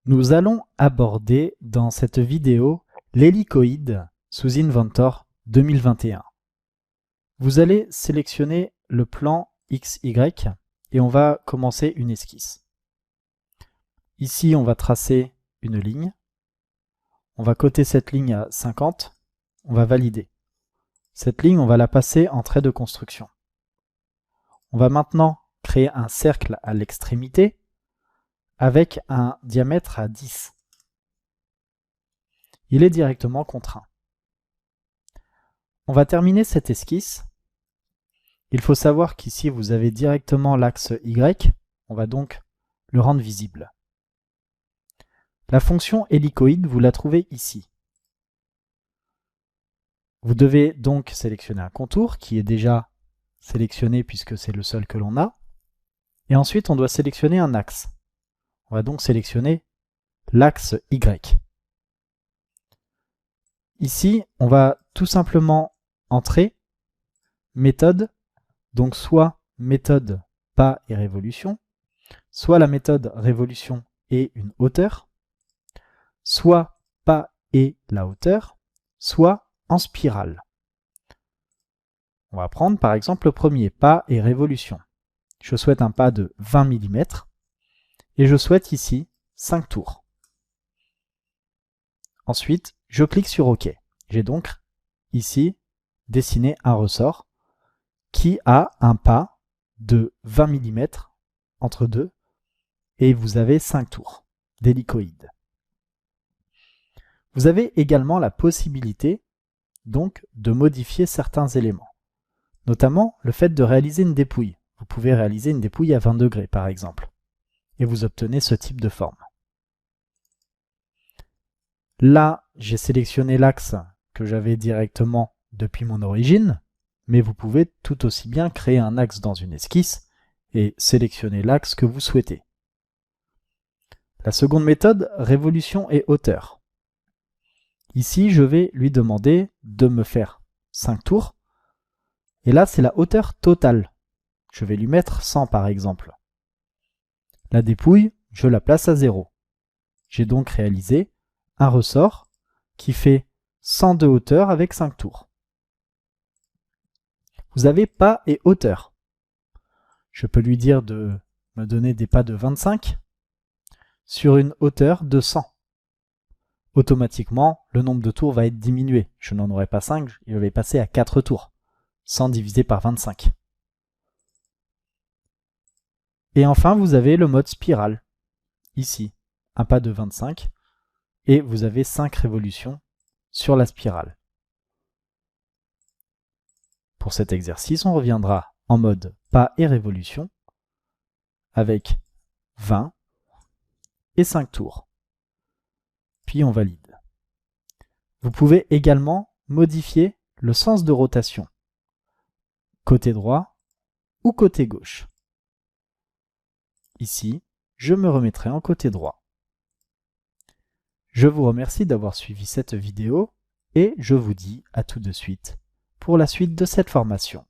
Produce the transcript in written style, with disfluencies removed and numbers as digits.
Nous allons aborder dans cette vidéo l'hélicoïde sous Inventor 2021. Vous allez sélectionner le plan XY et on va commencer une esquisse. Ici, on va tracer une ligne. On va coter cette ligne à 50. On va valider. Cette ligne, on va la passer en trait de construction. On va maintenant créer un cercle à l'extrémité avec un diamètre à 10. Il est directement contraint. On va terminer cette esquisse. Il faut savoir qu'ici, vous avez directement l'axe Y. On va donc le rendre visible. La fonction hélicoïde, vous la trouvez ici. Vous devez donc sélectionner un contour qui est déjà sélectionné puisque c'est le seul que l'on a. Et ensuite, on doit sélectionner un axe. On va donc sélectionner l'axe Y. Ici, on va tout simplement entrer méthode, donc soit méthode pas et révolution, soit la méthode révolution et une hauteur, soit pas et la hauteur, soit en spirale. On va prendre par exemple le premier, pas et révolution. Je souhaite un pas de 20 mm et je souhaite ici 5 tours. Ensuite, je clique sur OK. J'ai donc ici dessiné un ressort qui a un pas de 20 mm entre deux et vous avez 5 tours d'hélicoïde. Vous avez également la possibilité donc de modifier certains éléments, notamment le fait de réaliser une dépouille. Vous pouvez réaliser une dépouille à 20 degrés par exemple, et vous obtenez ce type de forme. Là, j'ai sélectionné l'axe que j'avais directement depuis mon origine, mais vous pouvez tout aussi bien créer un axe dans une esquisse et sélectionner l'axe que vous souhaitez. La seconde méthode, révolution et hauteur. Ici, je vais lui demander de me faire 5 tours, et là, c'est la hauteur totale. Je vais lui mettre 100 par exemple. La dépouille, je la place à 0. J'ai donc réalisé un ressort qui fait 100 de hauteur avec 5 tours. Vous avez pas et hauteur. Je peux lui dire de me donner des pas de 25 sur une hauteur de 100. Automatiquement, le nombre de tours va être diminué. Je n'en aurai pas 5, je vais passer à 4 tours. 100 divisé par 25. Et enfin, vous avez le mode spirale. Ici, un pas de 25. Et vous avez 5 révolutions sur la spirale. Pour cet exercice, on reviendra en mode pas et révolution avec 20 et 5 tours. Puis on valide. Vous pouvez également modifier le sens de rotation, côté droit ou côté gauche. Ici, je me remettrai en côté droit. Je vous remercie d'avoir suivi cette vidéo et je vous dis à tout de suite pour la suite de cette formation.